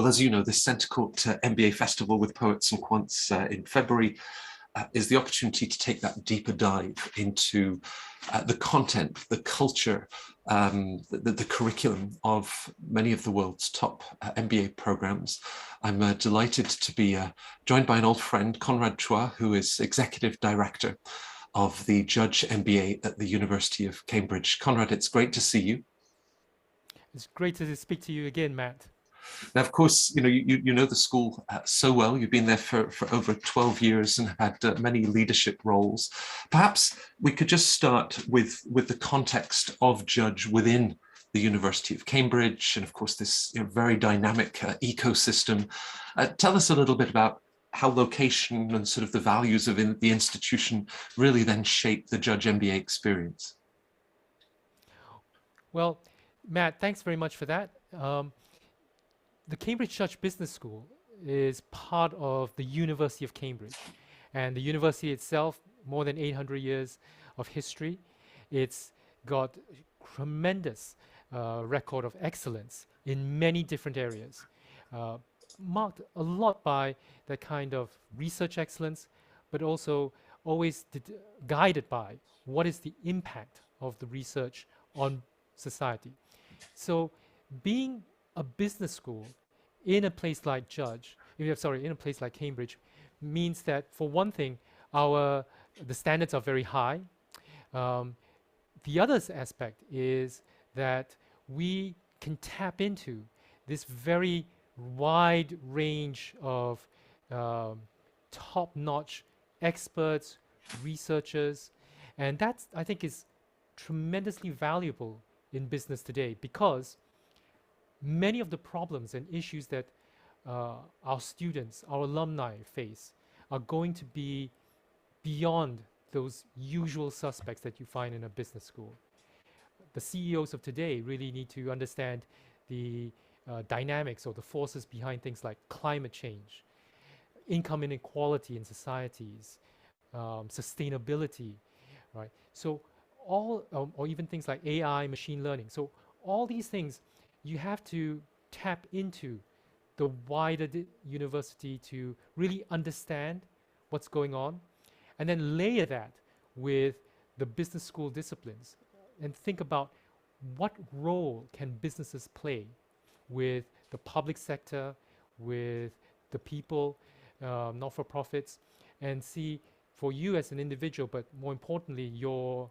Well, as you know, this Centre Court MBA Festival with Poets and Quants in February is the opportunity to take that deeper dive into the content, the culture, the curriculum of many of the world's top MBA programs. I'm delighted to be joined by an old friend, Conrad Chua, who is Executive Director of the Judge MBA at the University of Cambridge. Conrad, it's great to see you. It's great to speak to you again, Matt. Now, of course, you know the school so well. You've been there for over 12 years and had many leadership roles. Perhaps we could just start with the context of Judge within the University of Cambridge, and of course this very dynamic ecosystem. Tell us a little bit about how location and sort of the values of the institution really then shape the Judge MBA experience. Well, Matt, thanks very much for that. The Cambridge Judge Business School is part of the University of Cambridge. And the university itself, more than 800 years of history. It's got tremendous record of excellence in many different areas, marked a lot by that kind of research excellence, but also always guided by what is the impact of the research on society. So being a business school in a place like in a place like Cambridge, means that, for one thing, the standards are very high. The other aspect is that we can tap into this very wide range of top-notch experts, researchers, and that, I think, is tremendously valuable in business today, because many of the problems and issues that our students, our alumni face are going to be beyond those usual suspects that you find in a business school. The CEOs of today really need to understand the dynamics or the forces behind things like climate change, income inequality in societies, sustainability, right? So or even things like AI, machine learning. So all these things, you have to tap into the wider university to really understand what's going on, and then layer that with the business school disciplines and think about what role can businesses play with the public sector, with the people, not-for-profits, and see, for you as an individual, but more importantly, your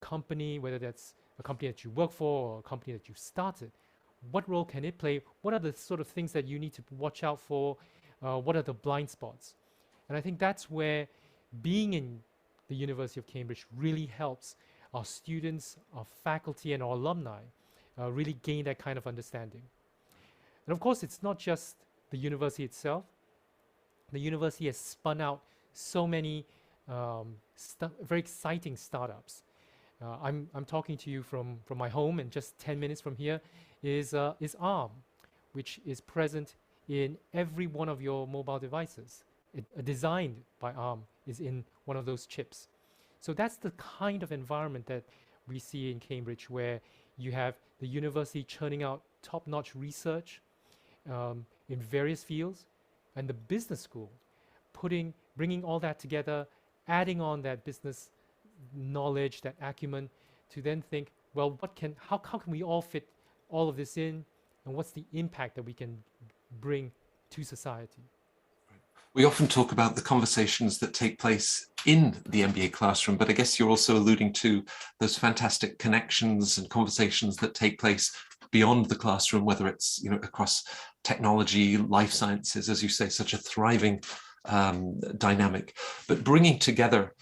company, whether that's a company that you work for or a company that you started, what role can it play? What are the sort of things that you need to watch out for? What are the blind spots? And I think that's where being in the University of Cambridge really helps our students, our faculty, and our alumni really gain that kind of understanding. And of course, it's not just the university itself. The university has spun out so many very exciting startups. I'm talking to you from my home, and just 10 minutes from here is ARM, which is present in every one of your mobile devices. Designed by ARM is in one of those chips. So that's the kind of environment that we see in Cambridge, where you have the university churning out top-notch research in various fields, and the business school bringing all that together, adding on that business knowledge, that acumen, to then think, well, how can we all fit all of this in, and what's the impact that we can bring to society? We often talk about the conversations that take place in the MBA classroom, but I guess you're also alluding to those fantastic connections and conversations that take place beyond the classroom, whether it's across technology, life sciences, as you say, such a thriving dynamic, but bringing together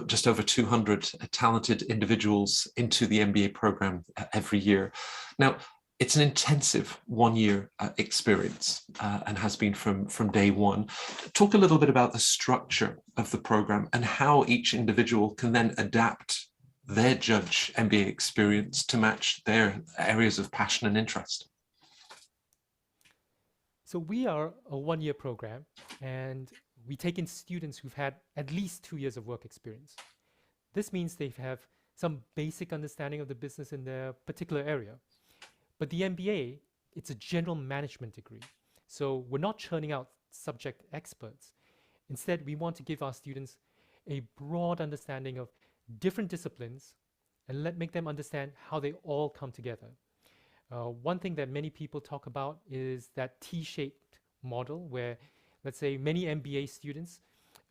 just over 200 talented individuals into the MBA program every year. Now, it's an intensive one-year experience and has been from day one. Talk a little bit about the structure of the program and how each individual can then adapt their Judge MBA experience to match their areas of passion and interest. So we are a one-year program, and we take in students who've had at least 2 years of work experience. This means they have some basic understanding of the business in their particular area. But the MBA it's a general management degree. So we're not churning out subject experts. Instead, we want to give our students a broad understanding of different disciplines and make them understand how they all come together. One thing that many people talk about is that T-shaped model where, let's say, many MBA students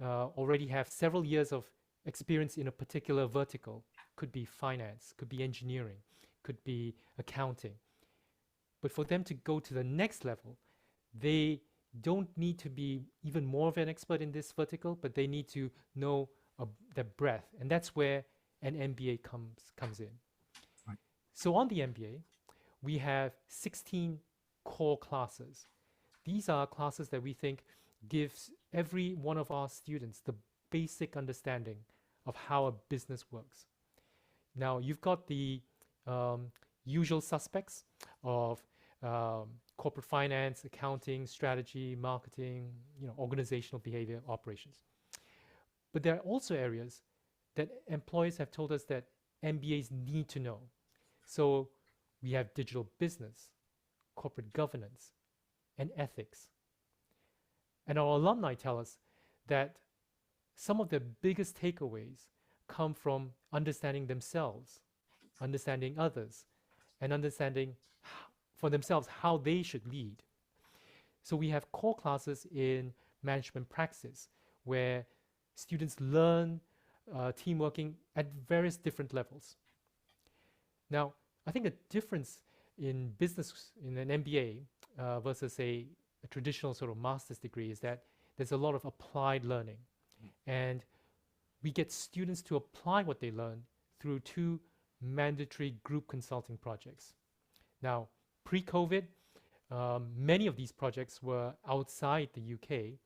already have several years of experience in a particular vertical. Could be finance, could be engineering, could be accounting. But for them to go to the next level, they don't need to be even more of an expert in this vertical, but they need to know the breadth. And that's where an MBA comes in. Right. So on the MBA, we have 16 core classes. These are classes that we think gives every one of our students the basic understanding of how a business works. Now, you've got the usual suspects of corporate finance, accounting, strategy, marketing, organizational behavior, operations. But there are also areas that employers have told us that MBAs need to know. So we have digital business, corporate governance, and ethics. And our alumni tell us that some of their biggest takeaways come from understanding themselves, understanding others, and understanding for themselves how they should lead. So we have core classes in management practice where students learn team working at various different levels. Now, I think the difference in business in an MBA versus a traditional sort of master's degree is that there's a lot of applied learning. And we get students to apply what they learn through 2 mandatory group consulting projects. Now, pre-COVID, many of these projects were outside the UK.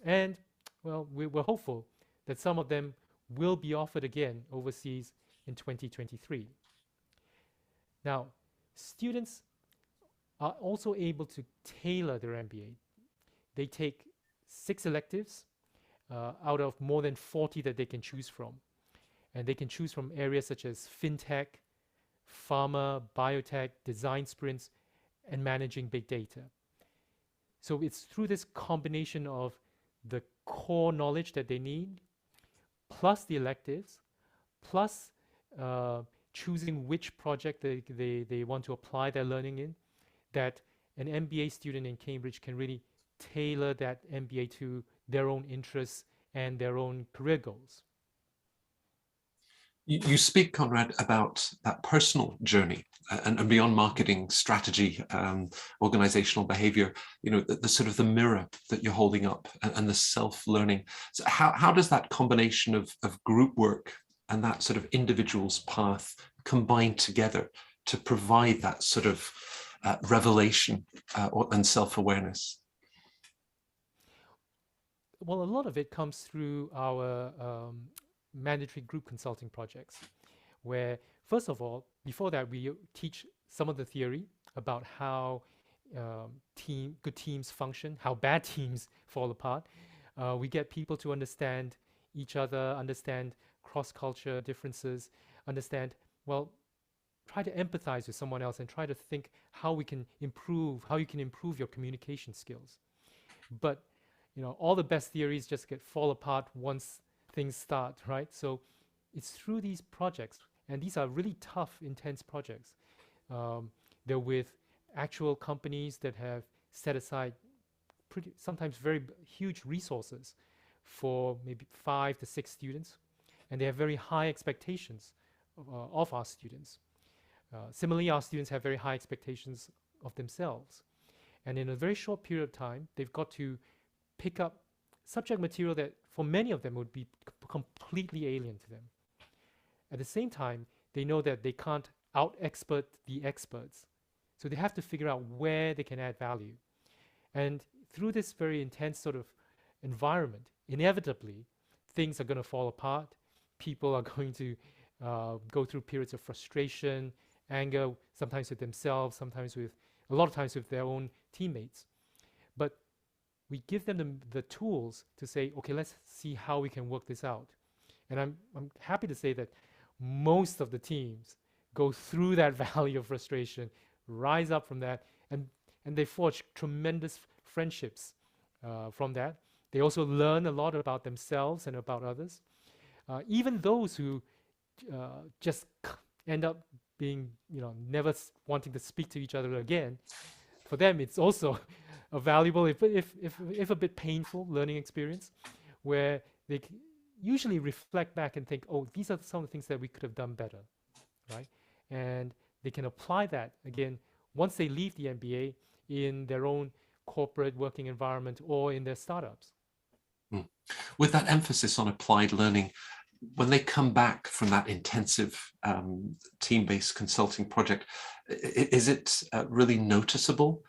And, well, we're hopeful that some of them will be offered again overseas in 2023. Now, students are also able to tailor their MBA. They take 6 electives out of more than 40 that they can choose from. And they can choose from areas such as fintech, pharma, biotech, design sprints, and managing big data. So it's through this combination of the core knowledge that they need, plus the electives, plus choosing which project they want to apply their learning in, that an MBA student in Cambridge can really tailor that MBA to their own interests and their own career goals. You speak, Conrad, about that personal journey and beyond marketing strategy, organizational behavior, the sort of the mirror that you're holding up and the self-learning. So how does that combination of group work and that sort of individual's path combine together to provide that sort of revelation and self-awareness? Well, a lot of it comes through our mandatory group consulting projects, where, first of all, before that, we teach some of the theory about how good teams function, how bad teams fall apart. We get people to understand each other, understand cross-culture differences, understand, well, try to empathize with someone else and try to think how you can improve your communication skills. But all the best theories just fall apart once things start, right? So it's through these projects, and these are really tough, intense projects. They're with actual companies that have set aside sometimes very huge resources for maybe 5 to 6 students, and they have very high expectations of our students. Similarly, our students have very high expectations of themselves. And in a very short period of time, they've got to pick up subject material that for many of them would be completely alien to them. At the same time, they know that they can't out-expert the experts. So they have to figure out where they can add value. And through this very intense sort of environment, inevitably, things are going to fall apart. People are going to go through periods of frustration, anger, sometimes with themselves, a lot of times with their own teammates. But we give them the tools to say, okay, let's see how we can work this out. And I'm happy to say that most of the teams go through that valley of frustration rise up from that, and they forge tremendous friendships from that. They also learn a lot about themselves and about others. Even those who just end up being, never wanting to speak to each other again, for them it's also a valuable, if a bit painful learning experience, where they usually reflect back and think, oh, these are some of the things that we could have done better, right? And they can apply that again once they leave the MBA in their own corporate working environment or in their startups. Mm. With that emphasis on applied learning, when they come back from that intensive team-based consulting project, is it really noticeable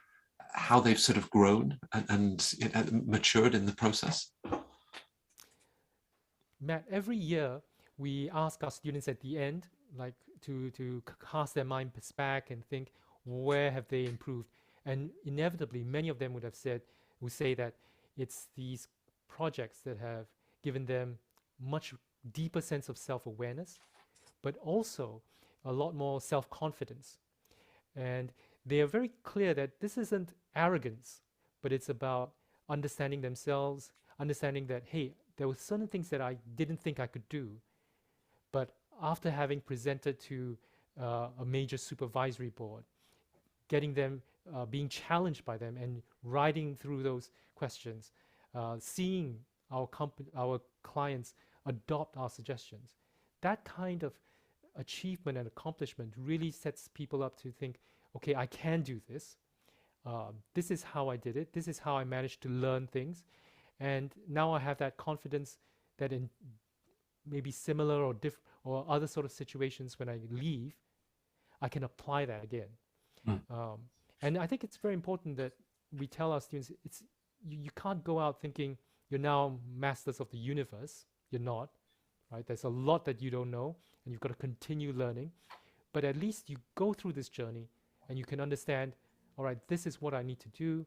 how they've sort of grown and matured in the process? Matt, every year we ask our students at the end, like to cast their minds back and think, where have they improved? And inevitably, many of them would say that it's these projects that have given them much deeper sense of self-awareness, but also a lot more self-confidence. And they are very clear that this isn't arrogance, but it's about understanding themselves, understanding that, hey, there were certain things that I didn't think I could do, but after having presented to a major supervisory board, getting them, being challenged by them and riding through those questions, seeing our clients adopt our suggestions, that kind of achievement and accomplishment really sets people up to think, okay, I can do this. This is how I did it. This is how I managed to learn things. And now I have that confidence that in maybe similar or other sort of situations when I leave, I can apply that again. Mm. And I think it's very important that we tell our students, you can't go out thinking you're now masters of the universe. You're not, right? There's a lot that you don't know, and you've got to continue learning. But at least you go through this journey and you can understand, all right, this is what I need to do.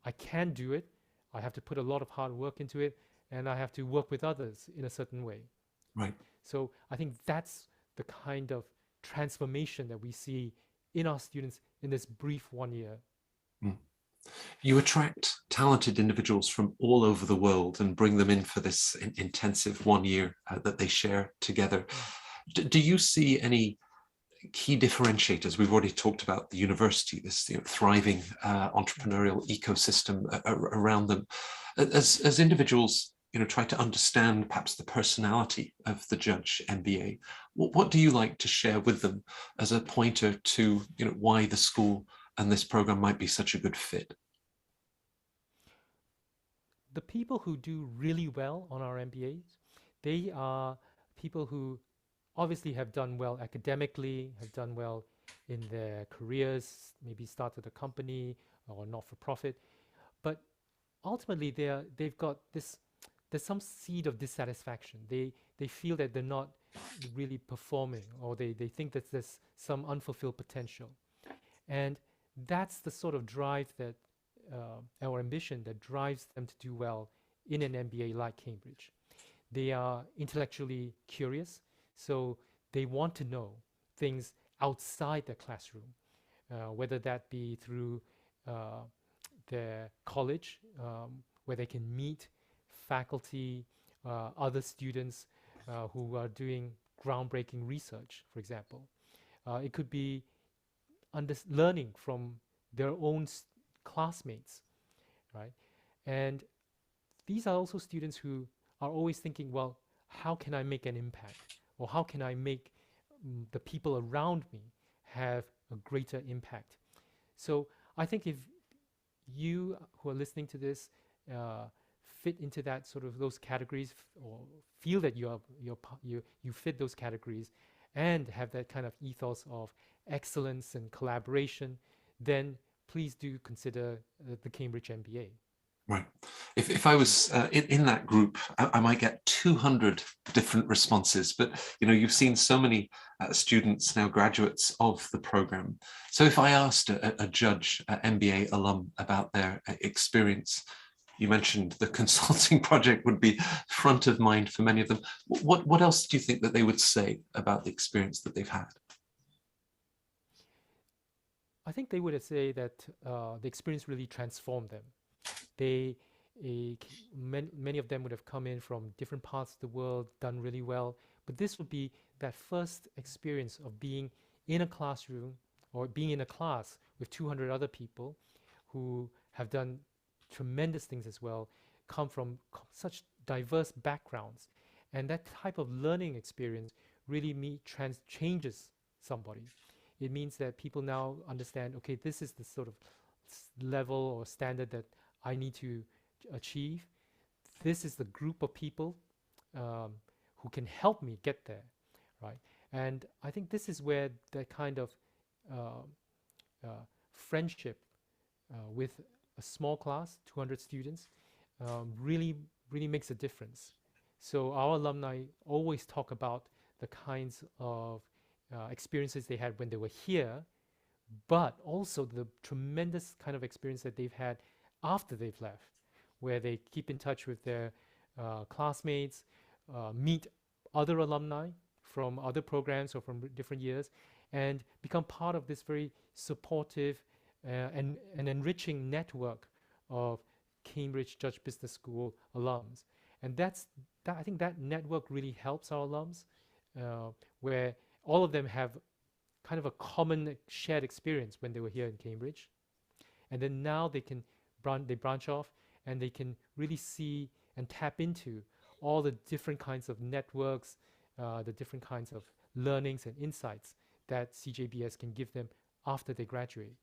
I can do it. I have to put a lot of hard work into it, and I have to work with others in a certain way. Right. So I think that's the kind of transformation that we see in our students in this brief 1 year. Mm. You attract talented individuals from all over the world and bring them in for this intensive 1 year that they share together. Do you see any key differentiators? We've already talked about the university, this thriving entrepreneurial ecosystem around them. As individuals, try to understand perhaps the personality of the Judge MBA, what do you like to share with them as a pointer to why the school and this program might be such a good fit? The people who do really well on our MBAs, they are people who obviously have done well academically, have done well in their careers, maybe started a company or not for profit, but ultimately they've got this, there's some seed of dissatisfaction. They feel that they're not really performing, or they think that there's some unfulfilled potential. And that's the sort of drive that our ambition that drives them to do well in an MBA like Cambridge. They are intellectually curious, so they want to know things outside the classroom, whether that be through their college, where they can meet faculty, other students who are doing groundbreaking research, for example. It could be learning from their own classmates, right? And these are also students who are always thinking, well, how can I make an impact? Or how can I make the people around me have a greater impact? So I think if you who are listening to this fit into that sort of those categories, or feel that you fit those categories and have that kind of ethos of excellence and collaboration, then please do consider the Cambridge MBA. Right. If I was in that group, I might get 200 different responses, but you've seen so many students now, graduates of the program. So if I asked a Judge, MBA alum, about their experience, you mentioned the consulting project would be front of mind for many of them. What else do you think that they would say about the experience that they've had? I think they would say that the experience really transformed them. They, many of them would have come in from different parts of the world, done really well, but this would be that first experience of being in a classroom or being in a class with 200 other people who have done tremendous things as well, come from such diverse backgrounds. And that type of learning experience really changes somebody. It means that people now understand, okay, this is the sort of level or standard that I need to achieve. This is the group of people um, who can help me get there, right? And I think this is where that kind of uh, friendship with a small class, 200 students, really, really makes a difference. So our alumni always talk about the kinds of experiences they had when they were here, but also the tremendous kind of experience that they've had after they've left, where they keep in touch with their classmates, meet other alumni from other programs or from different years, and become part of this very supportive and enriching network of Cambridge Judge Business School alums. And I think that network really helps our alums, where all of them have kind of a common shared experience when they were here in Cambridge. And then now they branch off and they can really see and tap into all the different kinds of networks, the different kinds of learnings and insights that CJBS can give them after they graduate.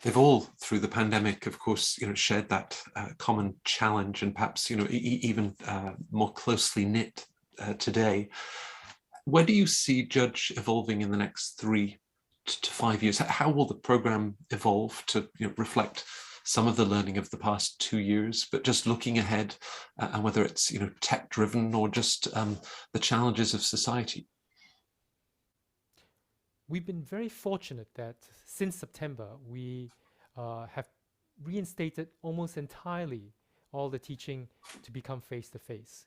They've all, through the pandemic, of course, shared that common challenge, and perhaps, even more closely knit today. Where do you see Judge evolving in the next 3 to 5 years? How will the program evolve to reflect some of the learning of the past 2 years, but just looking ahead, and whether it's tech driven or just the challenges of society? We've been very fortunate that since September, we have reinstated almost entirely all the teaching to become face-to-face.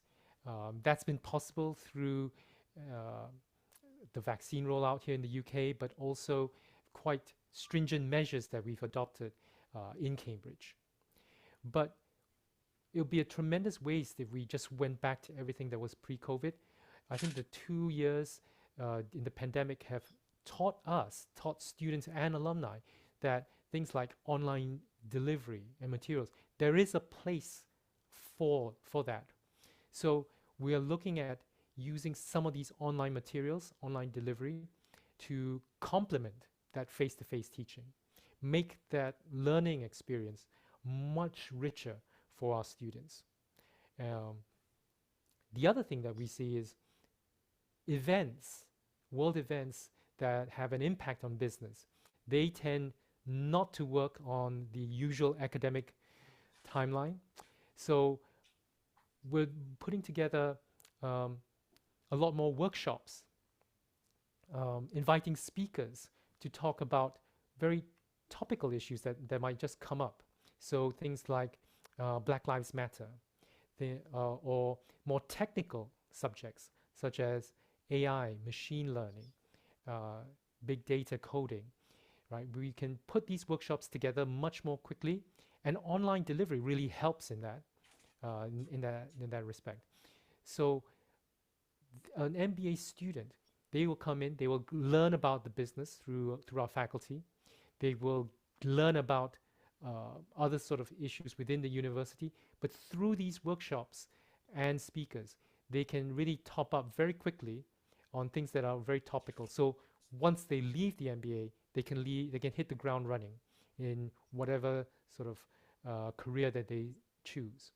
That's been possible through uh, the vaccine rollout here in the UK, but also quite stringent measures that we've adopted in Cambridge. But it would be a tremendous waste if we just went back to everything that was pre-COVID. I think the 2 years in the pandemic have taught students and alumni that things like online delivery and materials, there is a place for that. So we are looking at using some of these online materials, online delivery, to complement that face-to-face teaching, make that learning experience much richer for our students. Um, the other thing that we see is events, world events that have an impact on business. They tend not to work on the usual academic timeline. So we're putting together a lot more workshops, inviting speakers to talk about very topical issues that might just come up. So things like Black Lives Matter, or more technical subjects such as AI, machine learning, big data coding, right? We can put these workshops together much more quickly, and online delivery really helps in that, in that respect. So an MBA student, they will come in, they will learn about the business through our faculty. They will learn about other sort of issues within the university, but through these workshops and speakers, they can really top up very quickly on things that are very topical. So once they leave the MBA, they can hit the ground running in whatever sort of career that they choose.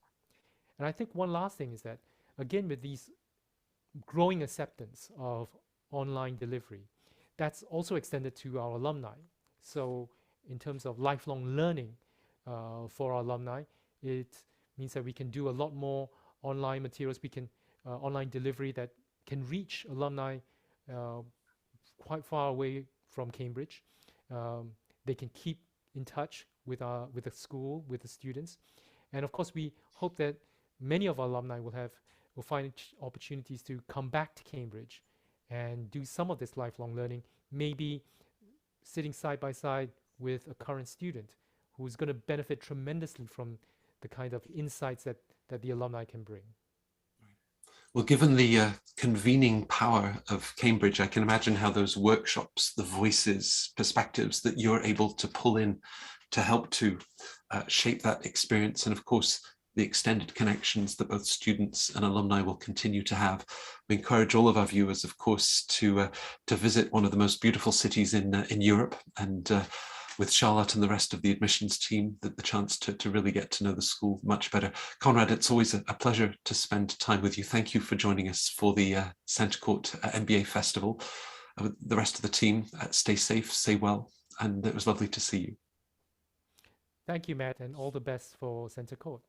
And I think one last thing is that, again, with these growing acceptance of online delivery, that's also extended to our alumni. So in terms of lifelong learning for our alumni, it means that we can do a lot more online materials. We can online delivery that can reach alumni quite far away from Cambridge. They can keep in touch with the school, with the students, and of course we hope that many of our alumni will find opportunities to come back to Cambridge and do some of this lifelong learning, maybe sitting side by side with a current student who's going to benefit tremendously from the kind of insights that the alumni can bring. Well, given the convening power of Cambridge, I can imagine how those workshops, the voices, perspectives that you're able to pull in to help to shape that experience, and of course, the extended connections that both students and alumni will continue to have. We encourage all of our viewers, of course, to visit one of the most beautiful cities in Europe, and with Charlotte and the rest of the admissions team, the chance to really get to know the school much better. Conrad, it's always a pleasure to spend time with you. Thank you for joining us for the Centre Court MBA Festival. The rest of the team, stay safe, stay well, and it was lovely to see you. Thank you, Matt, and all the best for Centre Court.